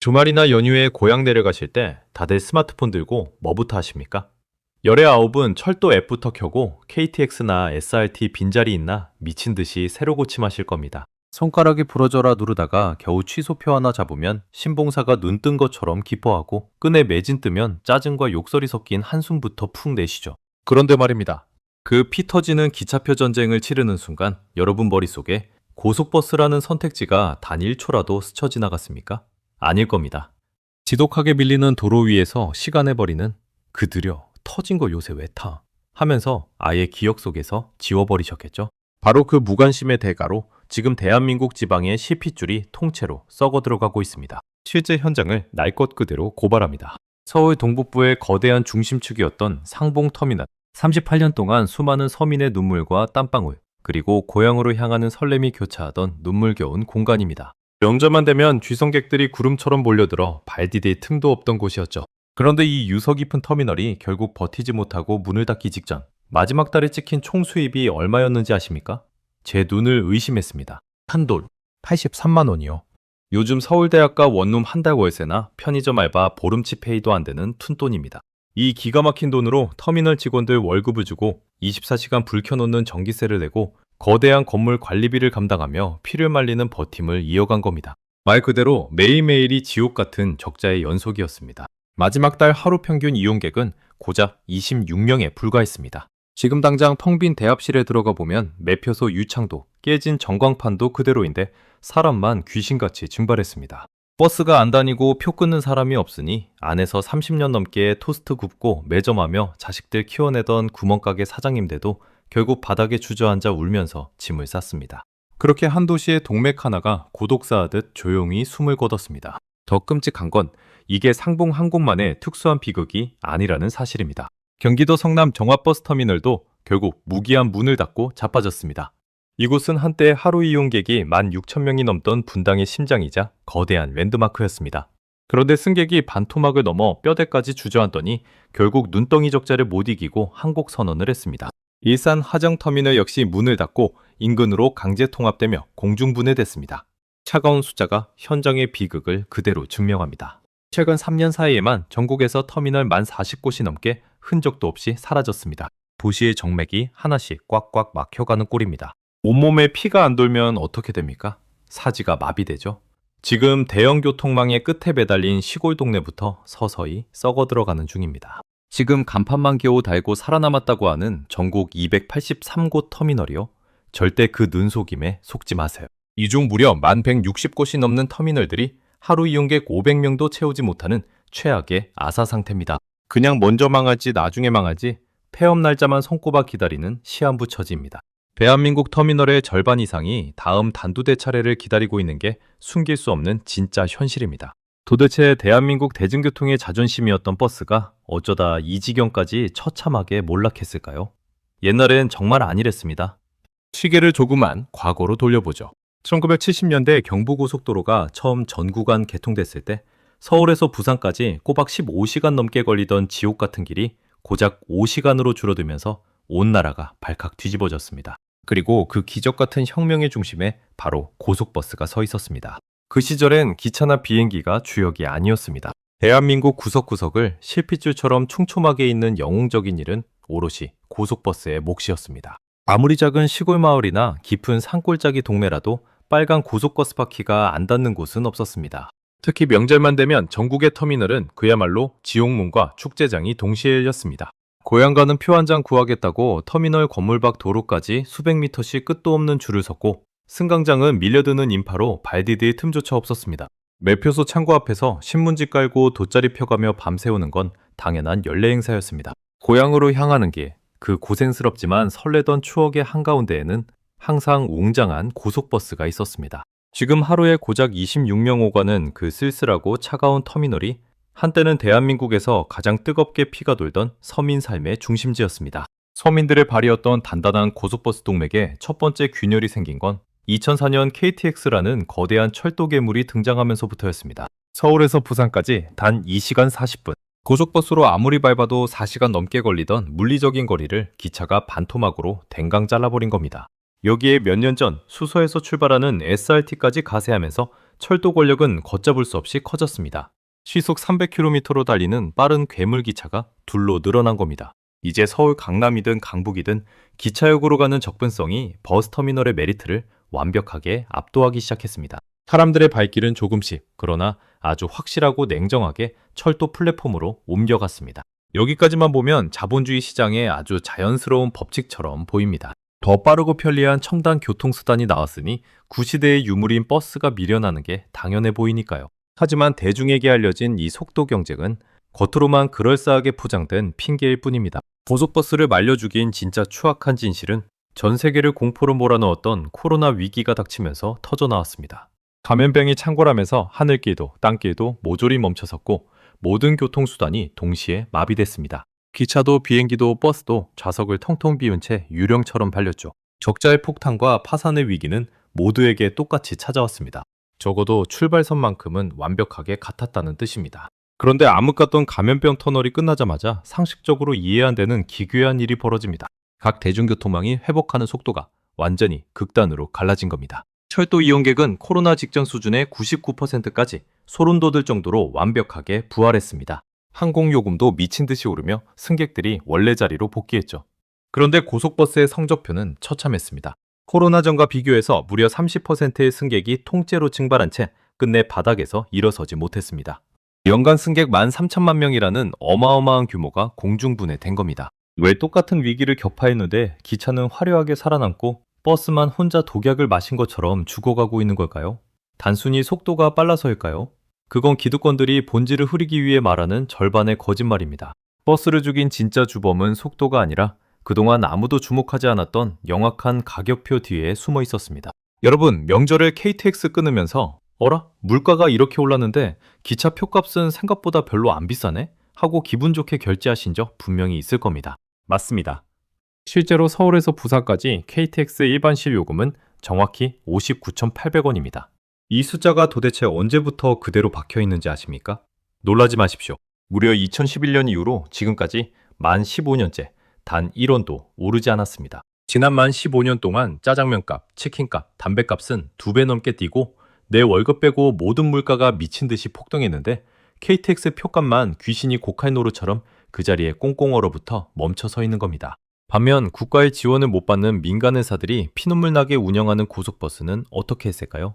주말이나 연휴에 고향 내려가실 때 다들 스마트폰 들고 뭐부터 하십니까? 열의 아홉은 철도 앱부터 켜고 KTX나 SRT 빈자리 있나 미친 듯이 새로 고침하실 겁니다. 손가락이 부러져라 누르다가 겨우 취소표 하나 잡으면 신봉사가 눈 뜬 것처럼 기뻐하고 끈에 매진 뜨면 짜증과 욕설이 섞인 한숨부터 푹 내쉬죠. 그런데 말입니다. 그 피 터지는 기차표 전쟁을 치르는 순간 여러분 머릿속에 고속버스라는 선택지가 단 1초라도 스쳐 지나갔습니까? 아닐 겁니다. 지독하게 밀리는 도로 위에서 시간을 버리는 그들여 터진 거 요새 왜 타? 하면서 아예 기억 속에서 지워버리셨겠죠? 바로 그 무관심의 대가로 지금 대한민국 지방의 CP줄이 통째로 썩어 들어가고 있습니다. 실제 현장을 날 것 그대로 고발합니다. 서울 동북부의 거대한 중심축이었던 상봉터미널. 38년 동안 수많은 서민의 눈물과 땀방울, 그리고 고향으로 향하는 설렘이 교차하던 눈물겨운 공간입니다. 명절만 되면 쥐성객들이 구름처럼 몰려들어 발 디딜 틈도 없던 곳이었죠. 그런데 이 유서 깊은 터미널이 결국 버티지 못하고 문을 닫기 직전, 마지막 달에 찍힌 총 수입이 얼마였는지 아십니까? 제 눈을 의심했습니다. 한돈 83만 원이요. 요즘 서울대학가 원룸 한 달 월세나 편의점 알바 보름치 페이도 안 되는 푼돈입니다. 이 기가 막힌 돈으로 터미널 직원들 월급을 주고 24시간 불 켜놓는 전기세를 내고 거대한 건물 관리비를 감당하며 피를 말리는 버팀을 이어간 겁니다. 말 그대로 매일매일이 지옥 같은 적자의 연속이었습니다. 마지막 달 하루 평균 이용객은 고작 26명에 불과했습니다. 지금 당장 텅 빈 대합실에 들어가 보면 매표소 유창도, 깨진 전광판도 그대로인데 사람만 귀신같이 증발했습니다. 버스가 안 다니고 표 끊는 사람이 없으니 안에서 30년 넘게 토스트 굽고 매점하며 자식들 키워내던 구멍가게 사장님들도 결국 바닥에 주저앉아 울면서 짐을 쌌습니다. 그렇게 한 도시의 동맥 하나가 고독사하듯 조용히 숨을 거뒀습니다. 더 끔찍한 건 이게 상봉 항공만의 특수한 비극이 아니라는 사실입니다. 경기도 성남 정화버스터미널도 결국 무기한 문을 닫고 자빠졌습니다. 이곳은 한때 하루 이용객이 16,000명이 넘던 분당의 심장이자 거대한 랜드마크였습니다. 그런데 승객이 반토막을 넘어 뼈대까지 주저앉더니 결국 눈덩이 적자를 못 이기고 항복 선언을 했습니다. 일산 하정터미널 역시 문을 닫고 인근으로 강제 통합되며 공중분해됐습니다. 차가운 숫자가 현장의 비극을 그대로 증명합니다. 최근 3년 사이에만 전국에서 터미널 40곳이 넘게 흔적도 없이 사라졌습니다. 도시의 정맥이 하나씩 꽉꽉 막혀가는 꼴입니다. 온몸에 피가 안 돌면 어떻게 됩니까? 사지가 마비되죠. 지금 대형 교통망의 끝에 매달린 시골 동네부터 서서히 썩어 들어가는 중입니다. 지금 간판만 겨우 달고 살아남았다고 하는 전국 283곳 터미널이요. 절대 그 눈속임에 속지 마세요. 이 중 무려 1,160곳이 넘는 터미널들이 하루 이용객 500명도 채우지 못하는 최악의 아사 상태입니다. 그냥 먼저 망하지 나중에 망하지 폐업 날짜만 손꼽아 기다리는 시한부 처지입니다. 대한민국 터미널의 절반 이상이 다음 단두대 차례를 기다리고 있는 게 숨길 수 없는 진짜 현실입니다. 도대체 대한민국 대중교통의 자존심이었던 버스가 어쩌다 이 지경까지 처참하게 몰락했을까요? 옛날엔 정말 아니랬습니다. 시계를 조그만 과거로 돌려보죠. 1970년대 경부고속도로가 처음 전 구간 개통됐을 때 서울에서 부산까지 꼬박 15시간 넘게 걸리던 지옥 같은 길이 고작 5시간으로 줄어들면서 온 나라가 발칵 뒤집어졌습니다. 그리고 그 기적 같은 혁명의 중심에 바로 고속버스가 서 있었습니다. 그 시절엔 기차나 비행기가 주역이 아니었습니다. 대한민국 구석구석을 실핏줄처럼 촘촘하게 있는 영웅적인 일은 오롯이 고속버스의 몫이었습니다. 아무리 작은 시골 마을이나 깊은 산골짜기 동네라도 빨간 고속버스 바퀴가 안 닿는 곳은 없었습니다. 특히 명절만 되면 전국의 터미널은 그야말로 지옥문과 축제장이 동시에 열렸습니다. 고향 가는 표 한 장 구하겠다고 터미널 건물 밖 도로까지 수백 미터씩 끝도 없는 줄을 섰고 승강장은 밀려드는 인파로 발 디딜 틈조차 없었습니다. 매표소 창고 앞에서 신문지 깔고 돗자리 펴가며 밤새우는 건 당연한 연례 행사였습니다. 고향으로 향하는 길, 그 고생스럽지만 설레던 추억의 한가운데에는 항상 웅장한 고속버스가 있었습니다. 지금 하루에 고작 26명 오가는 그 쓸쓸하고 차가운 터미널이 한때는 대한민국에서 가장 뜨겁게 피가 돌던 서민 삶의 중심지였습니다. 서민들의 발이었던 단단한 고속버스 동맥에 첫 번째 균열이 생긴 건 2004년 KTX라는 거대한 철도 괴물이 등장하면서부터였습니다. 서울에서 부산까지 단 2시간 40분. 고속버스로 아무리 밟아도 4시간 넘게 걸리던 물리적인 거리를 기차가 반토막으로 댕강 잘라버린 겁니다. 여기에 몇 년 전 수서에서 출발하는 SRT까지 가세하면서 철도 권력은 걷잡을 수 없이 커졌습니다. 시속 300km로 달리는 빠른 괴물기차가 둘로 늘어난 겁니다. 이제 서울 강남이든 강북이든 기차역으로 가는 접근성이 버스터미널의 메리트를 완벽하게 압도하기 시작했습니다. 사람들의 발길은 조금씩, 그러나 아주 확실하고 냉정하게 철도 플랫폼으로 옮겨갔습니다. 여기까지만 보면 자본주의 시장의 아주 자연스러운 법칙처럼 보입니다. 더 빠르고 편리한 첨단 교통수단이 나왔으니 구시대의 유물인 버스가 밀려나는 게 당연해 보이니까요. 하지만 대중에게 알려진 이 속도 경쟁은 겉으로만 그럴싸하게 포장된 핑계일 뿐입니다. 고속버스를 말려 죽인 진짜 추악한 진실은 전 세계를 공포로 몰아넣었던 코로나 위기가 닥치면서 터져나왔습니다. 감염병이 창궐하면서 하늘길도 땅길도 모조리 멈춰섰고 모든 교통수단이 동시에 마비됐습니다. 기차도 비행기도 버스도 좌석을 텅텅 비운 채 유령처럼 발렸죠. 적자의 폭탄과 파산의 위기는 모두에게 똑같이 찾아왔습니다. 적어도 출발선만큼은 완벽하게 같았다는 뜻입니다. 그런데 암흑 같던 감염병 터널이 끝나자마자 상식적으로 이해 안 되는 기괴한 일이 벌어집니다. 각 대중교통망이 회복하는 속도가 완전히 극단으로 갈라진 겁니다. 철도 이용객은 코로나 직전 수준의 99%까지 소름 돋을 정도로 완벽하게 부활했습니다. 항공요금도 미친 듯이 오르며 승객들이 원래 자리로 복귀했죠. 그런데 고속버스의 성적표는 처참했습니다. 코로나 전과 비교해서 무려 30%의 승객이 통째로 증발한 채 끝내 바닥에서 일어서지 못했습니다. 연간 승객 13,000만 명이라는 어마어마한 규모가 공중분해된 겁니다. 왜 똑같은 위기를 격파했는데 기차는 화려하게 살아남고 버스만 혼자 독약을 마신 것처럼 죽어가고 있는 걸까요? 단순히 속도가 빨라서일까요? 그건 기득권들이 본질을 흐리기 위해 말하는 절반의 거짓말입니다. 버스를 죽인 진짜 주범은 속도가 아니라 그동안 아무도 주목하지 않았던 영악한 가격표 뒤에 숨어 있었습니다. 여러분, 명절에 KTX 끊으면서 어라? 물가가 이렇게 올랐는데 기차 표값은 생각보다 별로 안 비싸네? 하고 기분 좋게 결제하신 적 분명히 있을 겁니다. 맞습니다. 실제로 서울에서 부산까지 KTX 일반실 요금은 정확히 59,800원입니다. 이 숫자가 도대체 언제부터 그대로 박혀 있는지 아십니까? 놀라지 마십시오. 무려 2011년 이후로 지금까지 만 15년째 단 1원도 오르지 않았습니다. 지난 만 15년 동안 짜장면값, 치킨값, 담배값은 2배 넘게 뛰고 내 월급 빼고 모든 물가가 미친 듯이 폭등했는데 KTX 표값만 귀신이 고칼 노루처럼 그 자리에 꽁꽁 얼어붙어 멈춰 서 있는 겁니다. 반면 국가의 지원을 못 받는 민간 회사들이 피눈물 나게 운영하는 고속버스는 어떻게 했을까요?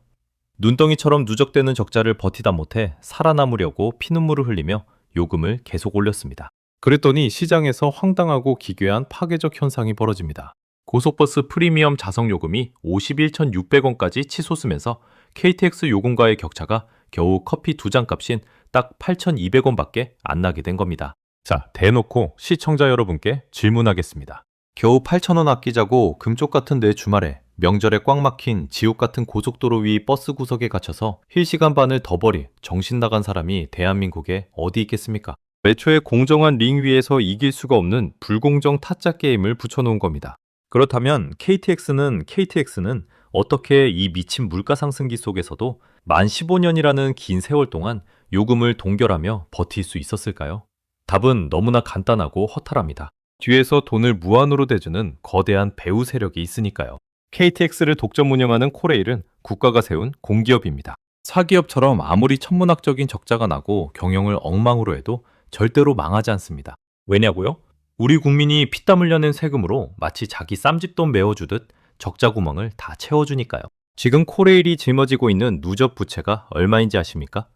눈덩이처럼 누적되는 적자를 버티다 못해 살아남으려고 피눈물을 흘리며 요금을 계속 올렸습니다. 그랬더니 시장에서 황당하고 기괴한 파괴적 현상이 벌어집니다. 고속버스 프리미엄 좌석 요금이 51,600원까지 치솟으면서 KTX 요금과의 격차가 겨우 커피 2잔 값인 딱 8,200원밖에 안 나게 된 겁니다. 자, 대놓고 시청자 여러분께 질문하겠습니다. 겨우 8,000원 아끼자고 금쪽 같은 내 주말에 명절에 꽉 막힌 지옥 같은 고속도로 위 버스 구석에 갇혀서 힐시간 반을 더 버릴 정신 나간 사람이 대한민국에 어디 있겠습니까? 애초에 공정한 링 위에서 이길 수가 없는 불공정 타짜 게임을 붙여놓은 겁니다. 그렇다면 KTX는 어떻게 이 미친 물가 상승기 속에서도 만 15년이라는 긴 세월 동안 요금을 동결하며 버틸 수 있었을까요? 답은 너무나 간단하고 허탈합니다. 뒤에서 돈을 무한으로 대주는 거대한 배후 세력이 있으니까요. KTX를 독점 운영하는 코레일은 국가가 세운 공기업입니다. 사기업처럼 아무리 천문학적인 적자가 나고 경영을 엉망으로 해도 절대로 망하지 않습니다. 왜냐고요? 우리 국민이 피땀 흘려낸 세금으로 마치 자기 쌈짓돈 메워주듯 적자 구멍을 다 채워주니까요. 지금 코레일이 짊어지고 있는 누적 부채가 얼마인지 아십니까?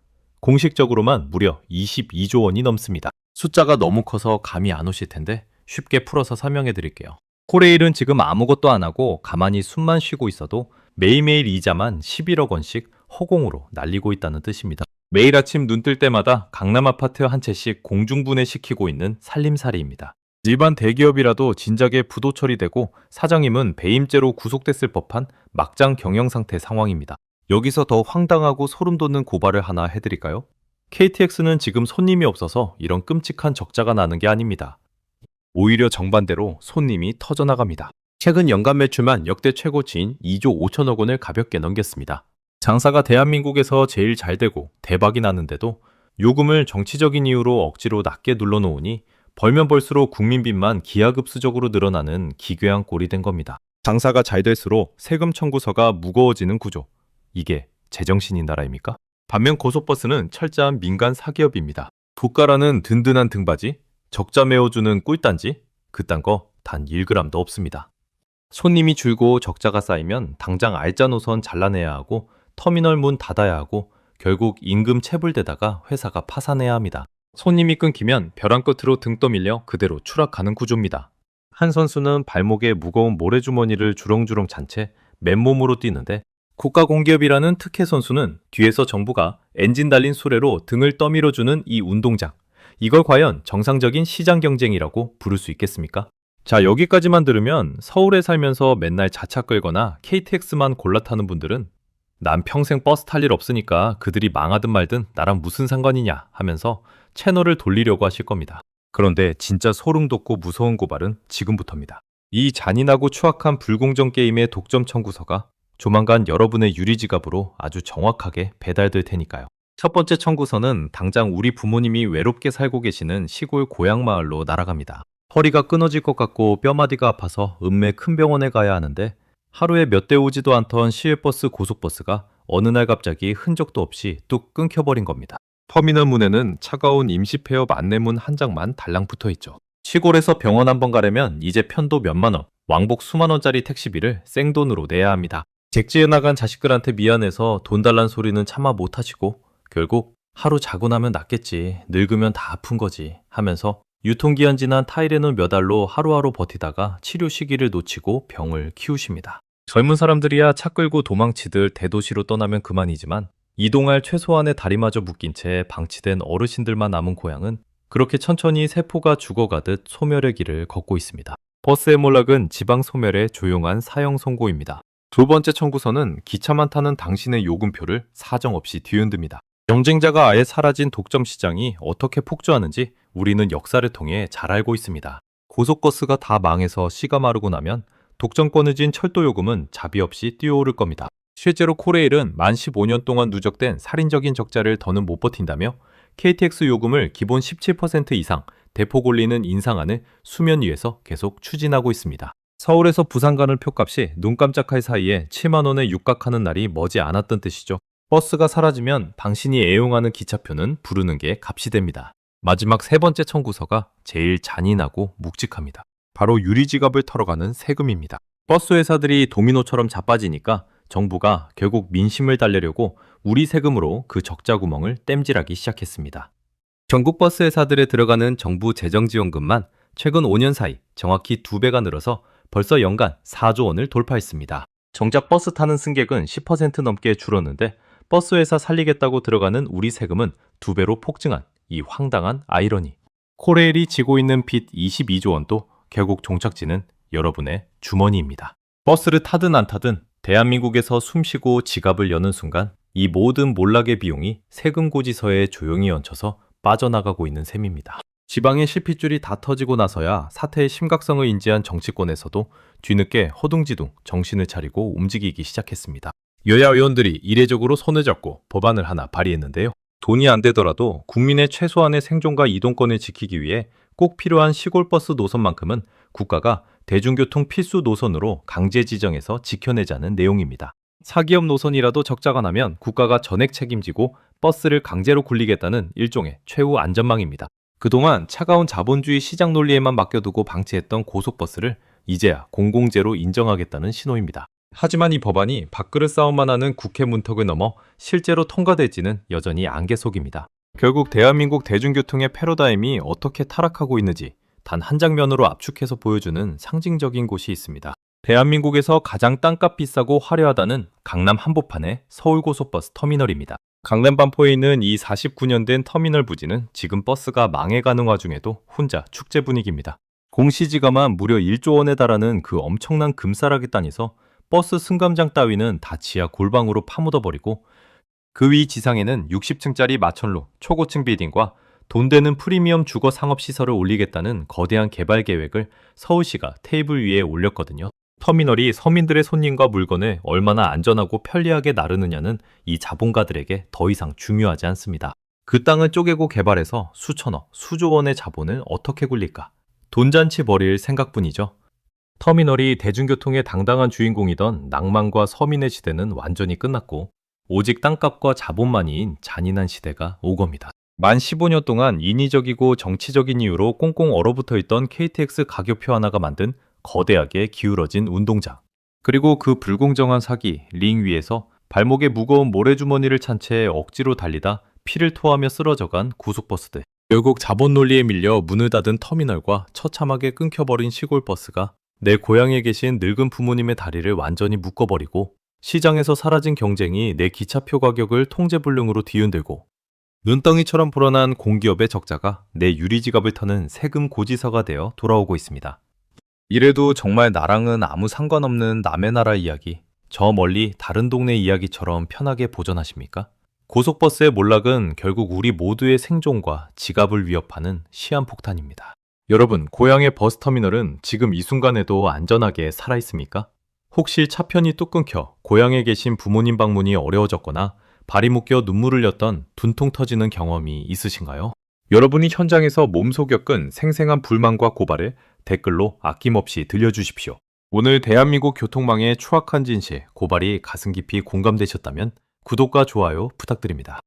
공식적으로만 무려 22조 원이 넘습니다. 숫자가 너무 커서 감이 안 오실 텐데 쉽게 풀어서 설명해 드릴게요. 코레일은 지금 아무것도 안 하고 가만히 숨만 쉬고 있어도 매일매일 이자만 11억 원씩 허공으로 날리고 있다는 뜻입니다. 매일 아침 눈 뜰 때마다 강남 아파트 한 채씩 공중분해시키고 있는 살림살이입니다. 일반 대기업이라도 진작에 부도 처리되고 사장님은 배임죄로 구속됐을 법한 막장 경영상태 상황입니다. 여기서 더 황당하고 소름 돋는 고발을 하나 해드릴까요? KTX는 지금 손님이 없어서 이런 끔찍한 적자가 나는 게 아닙니다. 오히려 정반대로 손님이 터져나갑니다. 최근 연간 매출만 역대 최고치인 2조 5천억 원을 가볍게 넘겼습니다. 장사가 대한민국에서 제일 잘 되고 대박이 나는데도 요금을 정치적인 이유로 억지로 낮게 눌러놓으니 벌면 벌수록 국민빚만 기하급수적으로 늘어나는 기괴한 꼴이 된 겁니다. 장사가 잘 될수록 세금 청구서가 무거워지는 구조. 이게 제정신인 나라입니까? 반면 고속버스는 철저한 민간 사기업입니다. 국가라는 든든한 등받이, 적자 메워주는 꿀단지, 그딴 거 단 1g도 없습니다. 손님이 줄고 적자가 쌓이면 당장 알짜 노선 잘라내야 하고 터미널 문 닫아야 하고 결국 임금 체불되다가 회사가 파산해야 합니다. 손님이 끊기면 벼랑 끝으로 등 떠밀려 그대로 추락하는 구조입니다. 한 선수는 발목에 무거운 모래주머니를 주렁주렁 찬 채 맨몸으로 뛰는데 국가공기업이라는 특혜 선수는 뒤에서 정부가 엔진 달린 수레로 등을 떠밀어주는 이 운동장. 이걸 과연 정상적인 시장 경쟁이라고 부를 수 있겠습니까? 자, 여기까지만 들으면 서울에 살면서 맨날 자차 끌거나 KTX만 골라 타는 분들은 난 평생 버스 탈 일 없으니까 그들이 망하든 말든 나랑 무슨 상관이냐 하면서 채널을 돌리려고 하실 겁니다. 그런데 진짜 소름 돋고 무서운 고발은 지금부터입니다. 이 잔인하고 추악한 불공정 게임의 독점 청구서가 조만간 여러분의 유리지갑으로 아주 정확하게 배달될 테니까요. 첫 번째 청구서는 당장 우리 부모님이 외롭게 살고 계시는 시골 고향 마을로 날아갑니다. 허리가 끊어질 것 같고 뼈마디가 아파서 읍내 큰 병원에 가야 하는데 하루에 몇 대 오지도 않던 시외버스 고속버스가 어느 날 갑자기 흔적도 없이 뚝 끊겨버린 겁니다. 터미널 문에는 차가운 임시폐업 안내문 한 장만 달랑 붙어있죠. 시골에서 병원 한번 가려면 이제 편도 몇만 원, 왕복 수만 원짜리 택시비를 생돈으로 내야 합니다. 객지에 나간 자식들한테 미안해서 돈 달란 소리는 차마 못하시고 결국 하루 자고 나면 낫겠지, 늙으면 다 아픈 거지 하면서 유통기한 지난 타이레놀 몇 알로 하루하루 버티다가 치료 시기를 놓치고 병을 키우십니다. 젊은 사람들이야 차 끌고 도망치들 대도시로 떠나면 그만이지만 이동할 최소한의 다리마저 묶인 채 방치된 어르신들만 남은 고향은 그렇게 천천히 세포가 죽어가듯 소멸의 길을 걷고 있습니다. 버스의 몰락은 지방 소멸의 조용한 사형 선고입니다. 두 번째 청구서는 기차만 타는 당신의 요금표를 사정없이 뒤흔듭니다. 경쟁자가 아예 사라진 독점 시장이 어떻게 폭주하는지 우리는 역사를 통해 잘 알고 있습니다. 고속버스가 다 망해서 씨가 마르고 나면 독점권을 쥔 철도 요금은 자비 없이 뛰어오를 겁니다. 실제로 코레일은 만 15년 동안 누적된 살인적인 적자를 더는 못 버틴다며 KTX 요금을 기본 17% 이상 대폭 올리는 인상안을 수면 위에서 계속 추진하고 있습니다. 서울에서 부산 가는 표값이 눈 깜짝할 사이에 7만 원에 육박하는 날이 머지 않았던 뜻이죠. 버스가 사라지면 당신이 애용하는 기차표는 부르는 게 값이 됩니다. 마지막 세 번째 청구서가 제일 잔인하고 묵직합니다. 바로 유리지갑을 털어가는 세금입니다. 버스 회사들이 도미노처럼 자빠지니까 정부가 결국 민심을 달래려고 우리 세금으로 그 적자 구멍을 땜질하기 시작했습니다. 전국 버스 회사들에 들어가는 정부 재정지원금만 최근 5년 사이 정확히 2배가 늘어서 벌써 연간 4조 원을 돌파했습니다. 정작 버스 타는 승객은 10% 넘게 줄었는데 버스 회사 살리겠다고 들어가는 우리 세금은 2배로 폭증한 이 황당한 아이러니. 코레일이 지고 있는 빚 22조 원도 결국 종착지는 여러분의 주머니입니다. 버스를 타든 안 타든 대한민국에서 숨쉬고 지갑을 여는 순간 이 모든 몰락의 비용이 세금 고지서에 조용히 얹혀서 빠져나가고 있는 셈입니다. 지방의 실핏줄이 다 터지고 나서야 사태의 심각성을 인지한 정치권에서도 뒤늦게 허둥지둥 정신을 차리고 움직이기 시작했습니다. 여야 의원들이 이례적으로 손을 잡고 법안을 하나 발의했는데요. 돈이 안 되더라도 국민의 최소한의 생존과 이동권을 지키기 위해 꼭 필요한 시골버스 노선만큼은 국가가 대중교통 필수 노선으로 강제 지정해서 지켜내자는 내용입니다. 사기업 노선이라도 적자가 나면 국가가 전액 책임지고 버스를 강제로 굴리겠다는 일종의 최후 안전망입니다. 그동안 차가운 자본주의 시장 논리에만 맡겨두고 방치했던 고속버스를 이제야 공공재로 인정하겠다는 신호입니다. 하지만 이 법안이 밥그릇 싸움만 하는 국회 문턱을 넘어 실제로 통과될지는 여전히 안개 속입니다. 결국 대한민국 대중교통의 패러다임이 어떻게 타락하고 있는지 단 한 장면으로 압축해서 보여주는 상징적인 곳이 있습니다. 대한민국에서 가장 땅값 비싸고 화려하다는 강남 한복판의 서울고속버스 터미널입니다. 강남 반포에 있는 이 49년 된 터미널 부지는 지금 버스가 망해가는 와중에도 혼자 축제 분위기입니다. 공시지가만 무려 1조 원에 달하는 그 엄청난 금싸라기 땅에서 버스 승강장 따위는 다 지하 골방으로 파묻어버리고 그 위 지상에는 60층짜리 마천루 초고층 빌딩과 돈 되는 프리미엄 주거 상업시설을 올리겠다는 거대한 개발 계획을 서울시가 테이블 위에 올렸거든요. 터미널이 서민들의 손님과 물건을 얼마나 안전하고 편리하게 나르느냐는 이 자본가들에게 더 이상 중요하지 않습니다. 그 땅을 쪼개고 개발해서 수천억, 수조 원의 자본을 어떻게 굴릴까? 돈잔치 벌일 생각뿐이죠. 터미널이 대중교통의 당당한 주인공이던 낭만과 서민의 시대는 완전히 끝났고 오직 땅값과 자본만이인 잔인한 시대가 오겁니다. 만 15년 동안 인위적이고 정치적인 이유로 꽁꽁 얼어붙어 있던 KTX 가격표 하나가 만든 거대하게 기울어진 운동장. 그리고 그 불공정한 사기, 링 위에서 발목에 무거운 모래주머니를 찬 채 억지로 달리다 피를 토하며 쓰러져간 고속버스들. 결국 자본 논리에 밀려 문을 닫은 터미널과 처참하게 끊겨버린 시골버스가 내 고향에 계신 늙은 부모님의 다리를 완전히 묶어버리고 시장에서 사라진 경쟁이 내 기차표 가격을 통제불능으로 뒤흔들고 눈덩이처럼 불어난 공기업의 적자가 내 유리지갑을 터는 세금 고지서가 되어 돌아오고 있습니다. 이래도 정말 나랑은 아무 상관없는 남의 나라 이야기, 저 멀리 다른 동네 이야기처럼 편하게 보전하십니까? 고속버스의 몰락은 결국 우리 모두의 생존과 지갑을 위협하는 시한폭탄입니다. 여러분, 고향의 버스터미널은 지금 이 순간에도 안전하게 살아있습니까? 혹시 차편이 뚝 끊겨 고향에 계신 부모님 방문이 어려워졌거나 발이 묶여 눈물을 흘렸던 분통 터지는 경험이 있으신가요? 여러분이 현장에서 몸소 겪은 생생한 불만과 고발을 댓글로 아낌없이 들려주십시오. 오늘 대한민국 교통망의 추악한 진실, 고발이 가슴 깊이 공감되셨다면 구독과 좋아요 부탁드립니다.